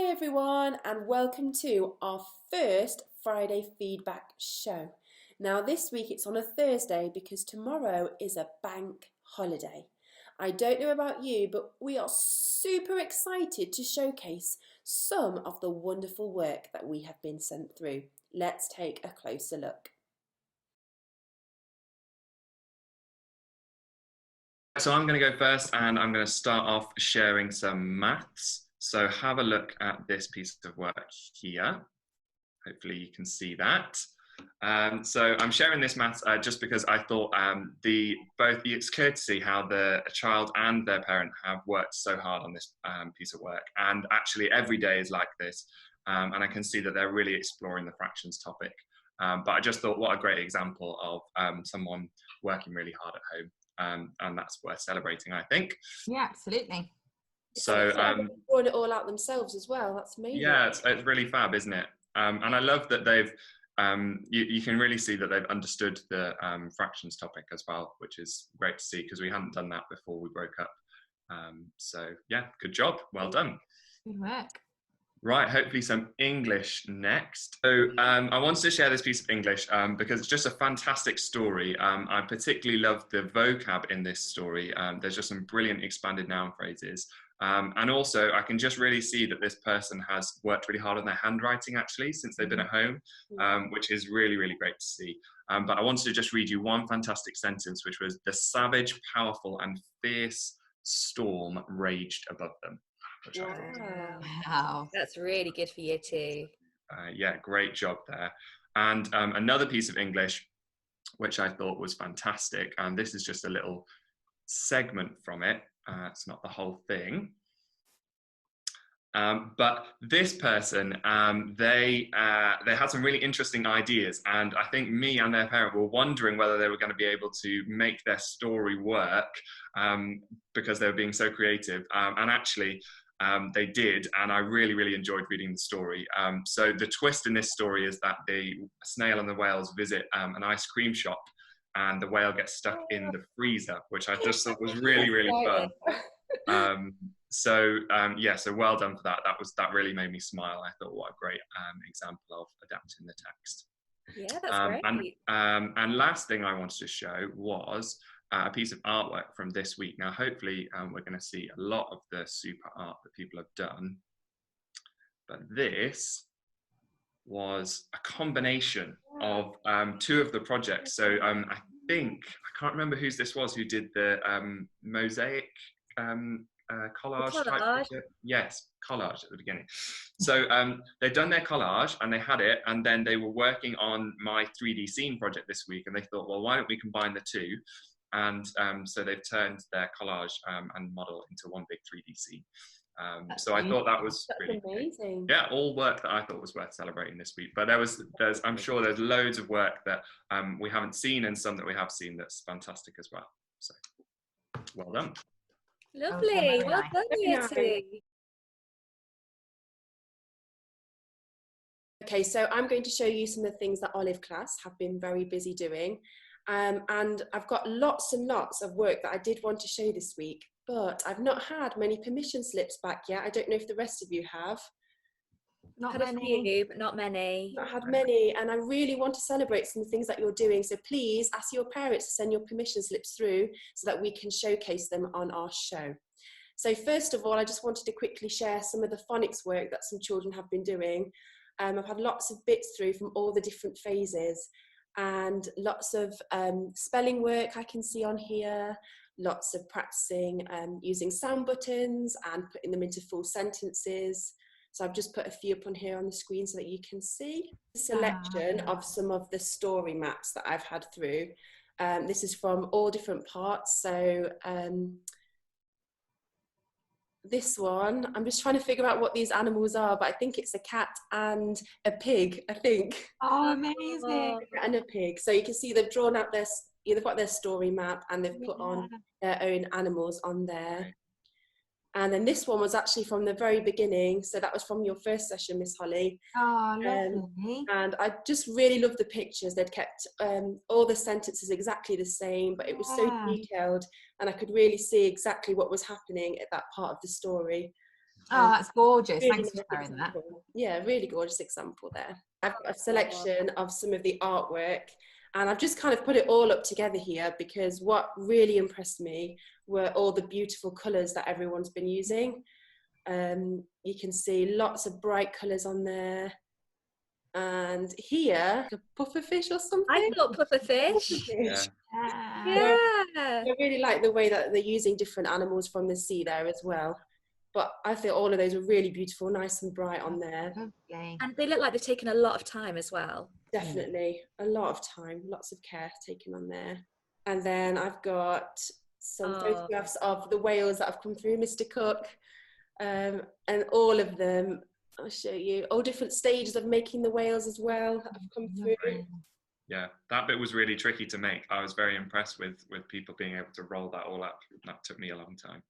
Hi everyone, and welcome to our first Friday feedback show. Now this week it's on a Thursday because tomorrow is a bank holiday. I don't know about you, but we are super excited to showcase some of the wonderful work that we have been sent through. Let's take a closer look. So I'm going to go first, and I'm going to start off sharing some maths. So have a look at this piece of work here. Hopefully you can see that. So I'm sharing this maths just because I thought it's clear to see how the child and their parent have worked so hard on this piece of work, and actually every day is like this, and I can see that they're really exploring the fractions topic. But I just thought, what a great example of someone working really hard at home. And that's worth celebrating, I think. Yeah, absolutely. So drawing it all out themselves as well. That's amazing. Yeah, it's really fab, isn't it? And I love that they've you can really see that they've understood the fractions topic as well, which is great to see because we hadn't done that before we broke up. So yeah, good job, well done. Good work. Right, hopefully some English next. So I wanted to share this piece of English because it's just a fantastic story. I particularly love the vocab in this story. There's just some brilliant expanded noun phrases. And also I can just really see that this person has worked really hard on their handwriting actually since they've been at home, which is really, really great to see. But I wanted to just read you one fantastic sentence, which was, "The savage, powerful and fierce storm raged above them." Wow, that's really good for year two. Yeah, great job there. And another piece of English which I thought was fantastic, and this is just a little segment from it, it's not the whole thing, but this person, they had some really interesting ideas, and I think me and their parent were wondering whether they were going to be able to make their story work because they were being so creative, and actually they did, and I really, really enjoyed reading the story. So the twist in this story is that the snail and the whales visit an ice cream shop, and the whale gets stuck in the freezer, which I just thought was really, really fun. So well done for that. That really made me smile. I thought, what a great example of adapting the text. Yeah, that's great. And last thing I wanted to show was a piece of artwork from this week. Now, hopefully we're going to see a lot of the super art that people have done, but this was a combination of two of the projects. So I can't remember whose this was who did the mosaic collage type. Yes, collage at the beginning. So they'd done their collage and they had it, and then they were working on my 3D scene project this week, and they thought, well, why don't we combine the two? And so they've turned their collage and model into one big 3D scene. So I thought that was really amazing. Yeah, all work that I thought was worth celebrating this week. But I'm sure there's loads of work that we haven't seen, and some that we have seen that's fantastic as well. So well done. Lovely. Well done, year two. Okay, so I'm going to show you some of the things that Olive class have been very busy doing. And I've got lots and lots of work that I did want to show this week, but I've not had many permission slips back yet. I don't know if the rest of you have. Not many, but not many. Not had many, and I really want to celebrate some of the things that you're doing. So please ask your parents to send your permission slips through so that we can showcase them on our show. So first of all, I just wanted to quickly share some of the phonics work that some children have been doing. I've had lots of bits through from all the different phases, and lots of spelling work I can see on here, lots of practicing using sound buttons and putting them into full sentences. So I've just put a few up on here on the screen so that you can see a selection of some of the story maps that I've had through. This is from all different parts. So this one, I'm just trying to figure out what these animals are, but I think it's a cat and a pig, I think. Oh, amazing. And a pig. So you can see they've drawn out they've got their story map, and they've put on their own animals on there. And then this one was actually from the very beginning. So that was from your first session, Miss Holly. Oh, lovely. And I just really love the pictures. They'd kept all the sentences exactly the same, but it was so detailed, and I could really see exactly what was happening at that part of the story. Oh, that's gorgeous. Really Thanks for nice sharing that. example. Yeah, really gorgeous example there. I've got a selection of some of the artwork, and I've just kind of put it all up together here because what really impressed me were all the beautiful colours that everyone's been using. You can see lots of bright colours on there. And here, a pufferfish or something. I thought pufferfish. Pufferfish. Yeah. I really like the way that they're using different animals from the sea there as well. But I think all of those are really beautiful, nice and bright on there. Lovely. And they look like they've taken a lot of time as well. Definitely a lot of time, lots of care taken on there. And then I've got some photographs of the whales that have come through, Mr. Cook, and all of them. I'll show you all different stages of making the whales as well that have come through. Yeah, that bit was really tricky to make. I was very impressed with people being able to roll that all up. That took me a long time.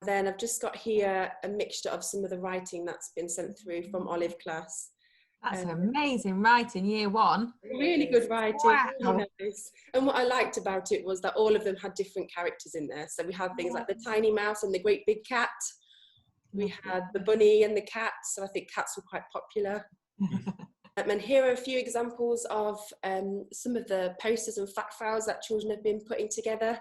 Then I've just got here a mixture of some of the writing that's been sent through from Olive class. That's amazing writing, year one. Really good writing, Wow. really nice. And what I liked about it was that all of them had different characters in there. So we had things like the tiny mouse and the great big cat. We had the bunny and the cat. So I think cats were quite popular. And here are a few examples of some of the posters and fact files that children have been putting together.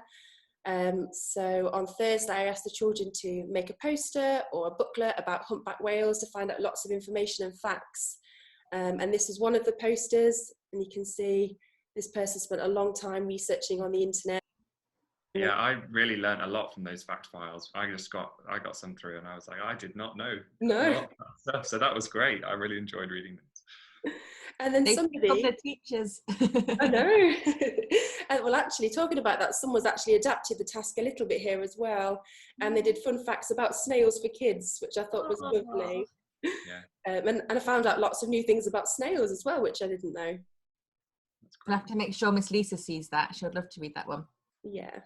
So on Thursday, I asked the children to make a poster or a booklet about humpback whales to find out lots of information and facts. And this is one of the posters, and you can see this person spent a long time researching on the internet. Yeah, I really learned a lot from those fact files. I got some through, and I was like, I did not know. No. Stuff. So that was great. I really enjoyed reading this. And then They somebody, love their teachers. I know. And well, actually, talking about that, someone's actually adapted the task a little bit here as well. And they did fun facts about snails for kids, which I thought was lovely. Yeah. And I found out lots of new things about snails as well, which I didn't know. We'll have to make sure Miss Lisa sees that. She would love to read that one. Yeah.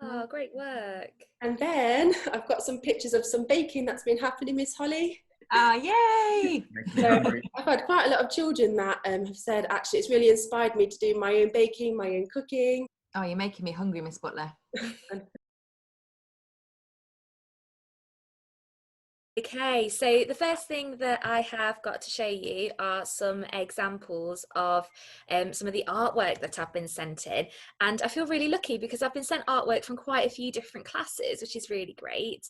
Oh, great work. And then I've got some pictures of some baking that's been happening, Miss Holly. Yay! So I've had quite a lot of children that have said, actually, it's really inspired me to do my own baking, my own cooking. Oh, you're making me hungry, Miss Butler. Okay, so the first thing that I have got to show you are some examples of some of the artwork that I've been sent in. And I feel really lucky because I've been sent artwork from quite a few different classes, which is really great.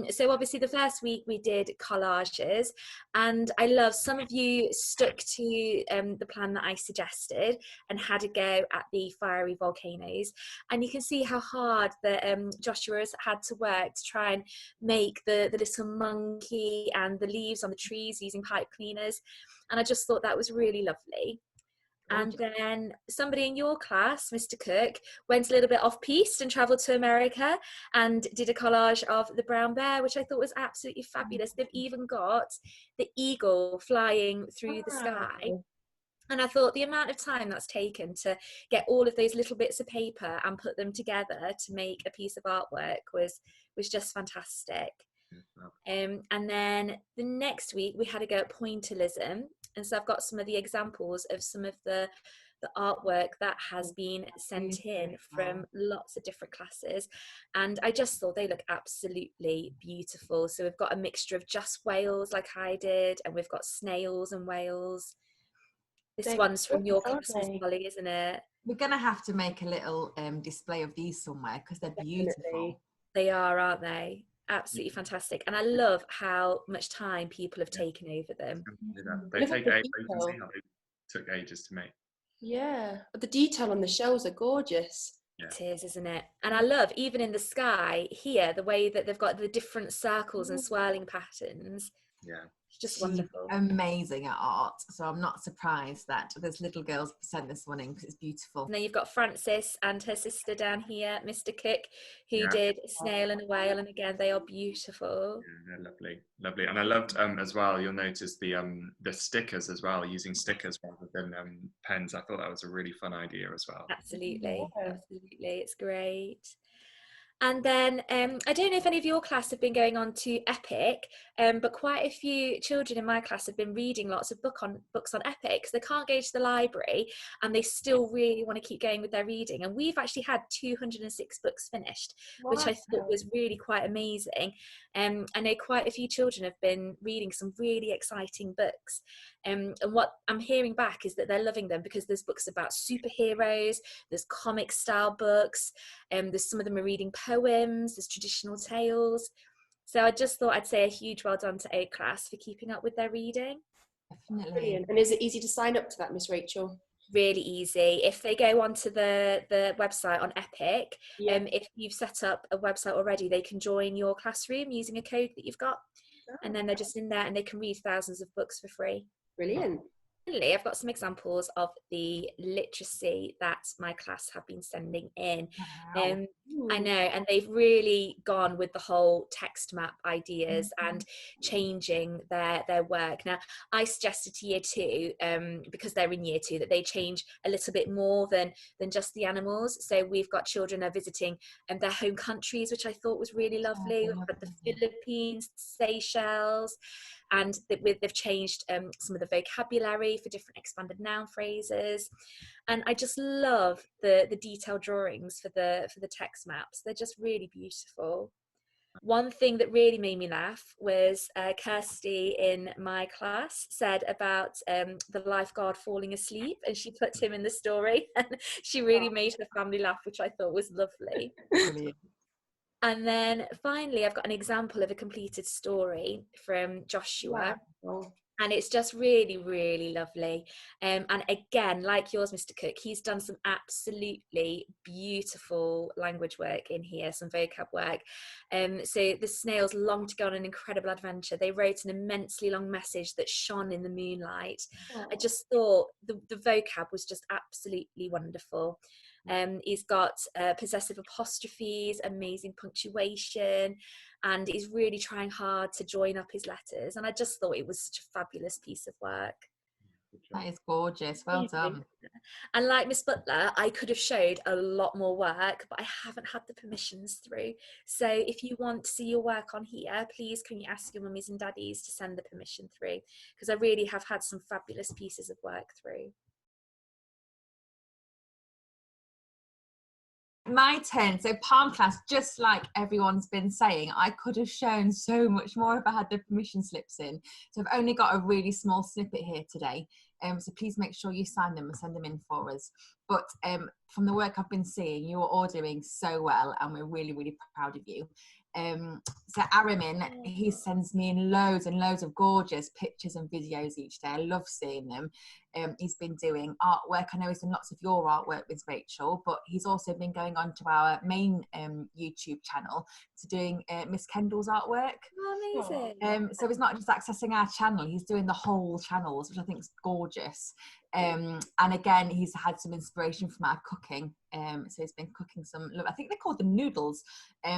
So obviously the first week we did collages, and I love some of you stuck to the plan that I suggested and had a go at the fiery volcanoes. And you can see how hard that Joshua has had to work to try and make the little monkey and the leaves on the trees using pipe cleaners. And I just thought that was really lovely. And then somebody in your class, Mr. Cook, went a little bit off piste and travelled to America and did a collage of the brown bear, which I thought was absolutely fabulous. They've even got the eagle flying through the sky. And I thought the amount of time that's taken to get all of those little bits of paper and put them together to make a piece of artwork was just fantastic. And then the next week we had to go at pointillism, and so I've got some of the examples of some of the artwork that has been sent in from lots of different classes, and I just thought they look absolutely beautiful. So we've got a mixture of just whales like I did, and we've got snails and whales. This one's from your class, Miss Polly, isn't it? We're going to have to make a little display of these somewhere because they're beautiful. They are, aren't they? Absolutely fantastic. And I love how much time people have taken over them. They take ages. They took ages to make. Yeah, the detail on the shells are gorgeous. Yeah. It is, isn't it? And I love, even in the sky here, the way that they've got the different circles and swirling patterns. Yeah. It's just wonderful. Amazing at art. So I'm not surprised that there's little girls sent this one in because it's beautiful. And then you've got Frances and her sister down here, Mr. Cook, who did a snail and a whale, and again they are beautiful. Yeah, they're lovely, lovely. And I loved as well, you'll notice the stickers as well, using stickers rather than pens. I thought that was a really fun idea as well. Absolutely, absolutely, it's great. And then I don't know if any of your class have been going on to Epic, but quite a few children in my class have been reading lots of books on Epic because they can't go to the library and they still really want to keep going with their reading. And we've actually had 206 books finished, which I thought was really quite amazing. I know quite a few children have been reading some really exciting books. And what I'm hearing back is that they're loving them because there's books about superheroes, there's comic style books, there's some of them are reading poems, there's traditional tales. So I just thought I'd say a huge well done to A class for keeping up with their reading. Definitely. Brilliant. And is it easy to sign up to that, Miss Rachel? Really easy. If they go onto the website on Epic, if you've set up a website already, they can join your classroom using a code that you've got, and then they're just in there and they can read thousands of books for free. Brilliant. Finally, I've got some examples of the literacy that my class have been sending in. Wow. I know, and they've really gone with the whole text map ideas and changing their work. Now, I suggested to year 2, because they're in year 2, that they change a little bit more than just the animals. So we've got children are visiting their home countries, which I thought was really lovely. We've got the Philippines, Seychelles, and they've changed some of the vocabulary for different expanded noun phrases. And I just love the detailed drawings for the text maps. They're just really beautiful. One thing that really made me laugh was Kirsty in my class said about the lifeguard falling asleep, and she put him in the story, and she really made her family laugh, which I thought was lovely. Brilliant. And then finally, I've got an example of a completed story from Joshua. Wow. And it's just really, really lovely. And again, like yours, Mr. Cook, he's done some absolutely beautiful language work in here, some vocab work. So the snails longed to go on an incredible adventure. They wrote an immensely long message that shone in the moonlight. I just thought the vocab was just absolutely wonderful. He's got possessive apostrophes, amazing punctuation, and he's really trying hard to join up his letters. And I just thought it was such a fabulous piece of work. That is gorgeous. Well done. And like Miss Butler, I could have showed a lot more work, but I haven't had the permissions through. So if you want to see your work on here, please can you ask your mummies and daddies to send the permission through, because I really have had some fabulous pieces of work through. My turn. So palm class, just like everyone's been saying, I could have shown so much more if I had the permission slips in. So I've only got a really small snippet here today. So please make sure you sign them and send them in for us. But from the work I've been seeing, you're all doing so well, and we're really, really proud of you. So Aramin, he sends me in loads and loads of gorgeous pictures and videos each day. I love seeing them. He's been doing artwork. I know he's done lots of your artwork with Rachel, but he's also been going on to our main YouTube channel to doing Miss Kendall's artwork. Oh, amazing. So he's not just accessing our channel, he's doing the whole channels, which I think is gorgeous. And again, he's had some inspiration from our cooking. So he's been cooking some, I think they're called the noodles.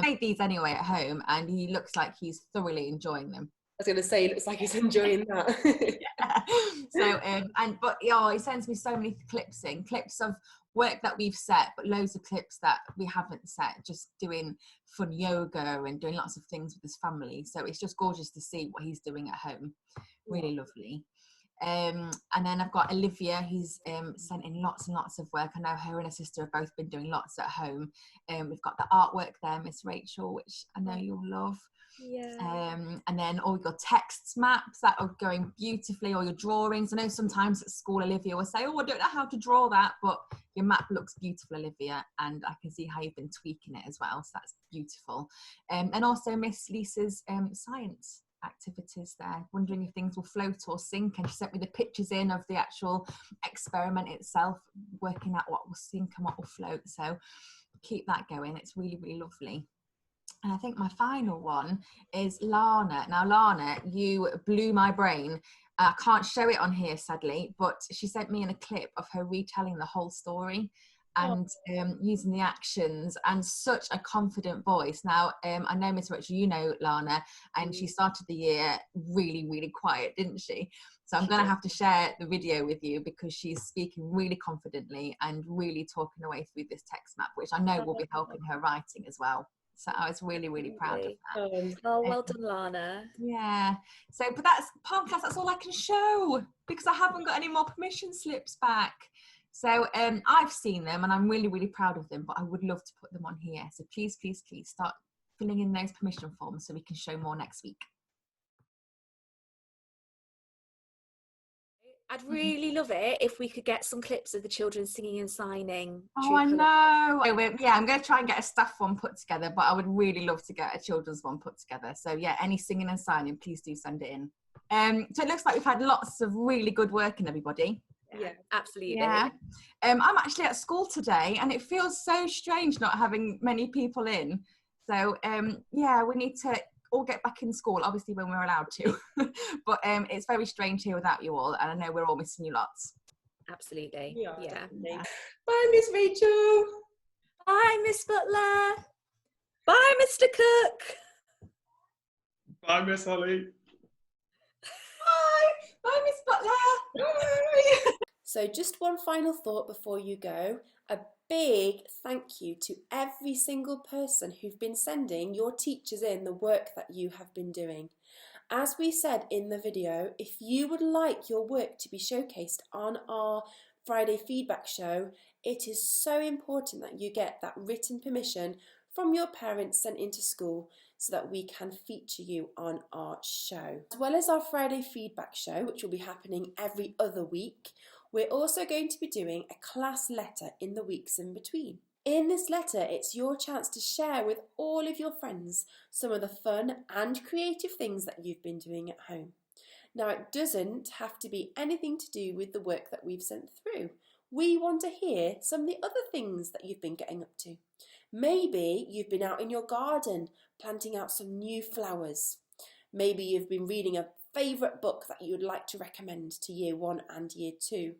Made these anyway at home, and he looks like he's thoroughly enjoying them. I was going to say, it looks like he's enjoying that. Yeah. So, but he sends me so many clips of work that we've set, but loads of clips that we haven't set, just doing fun yoga and doing lots of things with his family. So it's just gorgeous to see what he's doing at home. Really lovely. And then I've got Olivia, who's sent in lots and lots of work. I know her and her sister have both been doing lots at home. We've got the artwork there, Miss Rachel, which I know you'll love. Yeah. And then all your text maps that are going beautifully, or your drawings. I know sometimes at school Olivia will say, oh, I don't know how to draw that, but your map looks beautiful, Olivia, and I can see how you've been tweaking it as well, so that's beautiful. And also Miss Lisa's science activities there, wondering if things will float or sink, and she sent me the pictures in of the actual experiment itself, working out what will sink and what will float. So keep that going, it's really, really lovely. And I think my final one is Lana. Now, Lana, you blew my brain. I can't show it on here, sadly, but she sent me in a clip of her retelling the whole story and using the actions, and such a confident voice. Now, I know, Miss Rachel, you know Lana, and she started the year really, really quiet, didn't she? So I'm going to have to share the video with you, because she's speaking really confidently and really talking her way through this text map, which I know will be helping her writing as well. So I was really, really proud of that. Oh, well done, Lana. Yeah. So, but that's podcast. That's all I can show because I haven't got any more permission slips back. So I've seen them and I'm really, really proud of them, but I would love to put them on here. So please, please, please start filling in those permission forms so we can show more next week. I'd really love it if we could get some clips of the children singing and signing. Oh, I know. Yeah, I'm going to try and get a staff one put together, but I would really love to get a children's one put together. So yeah, any singing and signing, please do send it in. So it looks like we've had lots of really good work in everybody. Yeah, absolutely. Yeah. I'm actually at school today and it feels so strange not having many people in. So yeah, we need to all get back in school, obviously when we're allowed to. But it's very strange here without you all, and I know we're all missing you lots. Absolutely. Yeah. Bye, Miss Rachel. Bye, Miss Butler. Bye, Mr. Cook. Bye, Miss Holly. Bye, Miss Butler. Bye. So just one final thought before you go. A big thank you to every single person who've been sending your teachers in the work that you have been doing. As we said in the video, if you would like your work to be showcased on our Friday feedback show, it is so important that you get that written permission from your parents sent into school so that we can feature you on our show. As well as our Friday feedback show, which will be happening every other week, we're also going to be doing a class letter in the weeks in between. In this letter, it's your chance to share with all of your friends some of the fun and creative things that you've been doing at home. Now, it doesn't have to be anything to do with the work that we've sent through. We want to hear some of the other things that you've been getting up to. Maybe you've been out in your garden planting out some new flowers. Maybe you've been reading a favourite book that you would like to recommend to Year 1 and Year 2.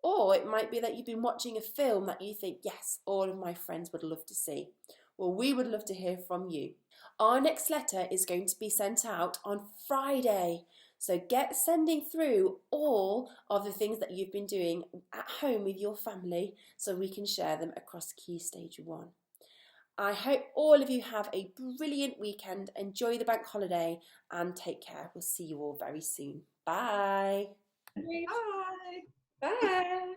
Or it might be that you've been watching a film that you think, yes, all of my friends would love to see. Well, we would love to hear from you. Our next letter is going to be sent out on Friday. So get sending through all of the things that you've been doing at home with your family so we can share them across Key Stage 1. I hope all of you have a brilliant weekend. Enjoy the bank holiday and take care. We'll see you all very soon. Bye. Bye. Bye.